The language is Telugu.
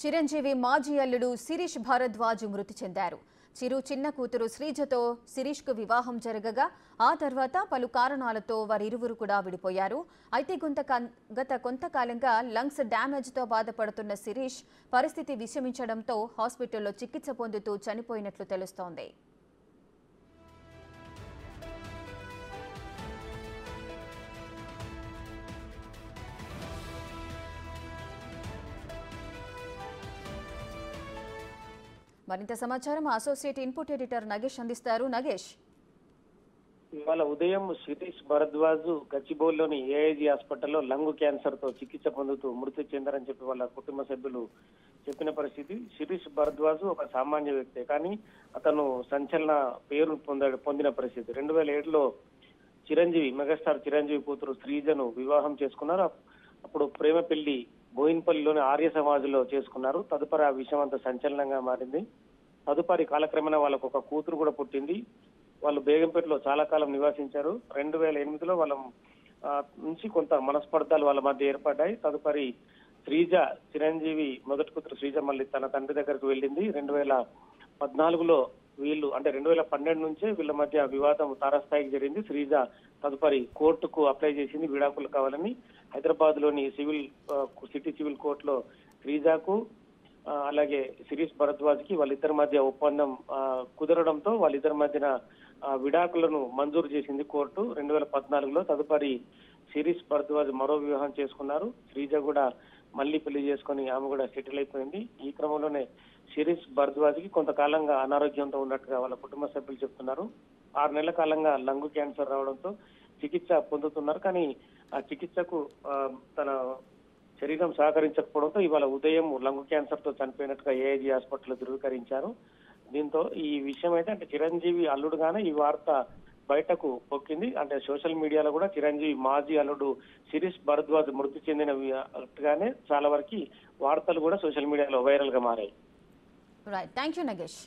చిరంజీవి మాజీ అల్లుడు శిరీష్ భారద్వాజ్ మృతి చెందారు. చిరు చిన్న కూతురు శ్రీజతో శిరీష్కు వివాహం జరగగా ఆ తర్వాత పలు కారణాలతో వారిరువురు కూడా విడిపోయారు. అయితే గత కొంతకాలంగా లంగ్స్ డ్యామేజ్తో బాధపడుతున్న శిరీష్ పరిస్థితి విషమించడంతో హాస్పిటల్లో చికిత్స పొందుతూ చనిపోయినట్లు తెలుస్తోంది. మరింత సమాచారం అసోసియేట్ ఇన్పుట్ ఎడిటర్ నగేష్ అందిస్తారు. నగేష్, ఇవాళ ఉదయం శిరీష్ భరద్వాజ్ గచ్చిబౌలిలోని ఏఐజీ హాస్పిటల్లో లంగ్ క్యాన్సర్ తో చికిత్స పొందుతూ మృతి చెందారని చెప్పి వాళ్ళ కుటుంబ సభ్యులు చెప్పిన పరిస్థితి. శిరీష్ భరద్వాజ్ ఒక సామాన్య వ్యక్తే, కానీ అతను సంచలన పేరు పొందిన పరిస్థితి. 2007లో చిరంజీవి మెగాస్టార్ చిరంజీవి కూతురు శ్రీజను వివాహం చేసుకున్నారు. అప్పుడు ప్రేమ పెళ్లి బోయిన్పల్లిలోని ఆర్య సమాజ్లో చేసుకున్నారు. తదుపరి ఆ విషయం అంతా సంచలనంగా మారింది. తదుపరి కాలక్రమేణా వాళ్ళకు ఒక కూతురు కూడా పుట్టింది. వాళ్ళు బేగంపేటలో చాలా కాలం నివాసించారు. 2008లో వాళ్ళ నుంచి కొంత మనస్పర్ధాలు వాళ్ళ మధ్య ఏర్పడ్డాయి. తదుపరి శ్రీజ, చిరంజీవి మొదటి కూతురు శ్రీజ మళ్ళీ తన తండ్రి దగ్గరకు వెళ్ళింది. 2014లో వీళ్ళు అంటే 2012 నుంచే వీళ్ళ మధ్య వివాదం తారస్థాయికి జరిగింది. శ్రీజ తదుపరి కోర్టుకు అప్లై చేసింది విడాకులు కావాలని. హైదరాబాద్ లోని సిటీ సివిల్ కోర్టులో శ్రీజకు అలాగే శిరీష్ భరద్వాజ్ కి వాళ్ళిద్దరి మధ్య ఒప్పందం కుదరడంతో వాళ్ళిద్దరి మధ్యన విడాకులను మంజూరు చేసింది కోర్టు 2014లో. తదుపరి శిరీష్ భరద్వాజ్ మరో వివాహం చేసుకున్నారు. శ్రీజ కూడా మళ్ళీ పెళ్లి చేసుకుని ఆమె కూడా సెటిల్ అయిపోయింది. ఈ క్రమంలోనే శిరీష్ భరద్వాజ్ కి కొంతకాలంగా అనారోగ్యంతో ఉన్నట్టుగా వాళ్ళ కుటుంబ సభ్యులు చెప్తున్నారు. 6 నెలల కాలంగా లంగ్ క్యాన్సర్ రావడంతో చికిత్స పొందుతున్నారు. కానీ ఆ చికిత్సకు తన శరీరం సహకరించకపోవడంతో ఇవాళ ఉదయం లంగ్ క్యాన్సర్ తో చనిపోయినట్టుగా ఏఐజీ హాస్పిటల్ ధృవీకరించారు. దీంతో ఈ విషయం అయితే అంటే చిరంజీవి అల్లుడుగానే ఈ వార్త బయటకు పొక్కింది. అంటే సోషల్ మీడియాలో కూడా చిరంజీవి మాజీ అల్లుడు శిరీష్ భరద్వాజ్ మృతి చెందినట్టుగానే చాలా వరకు వార్తలు కూడా సోషల్ మీడియాలో వైరల్ గా మారాయి. Right, thank you Nagesh.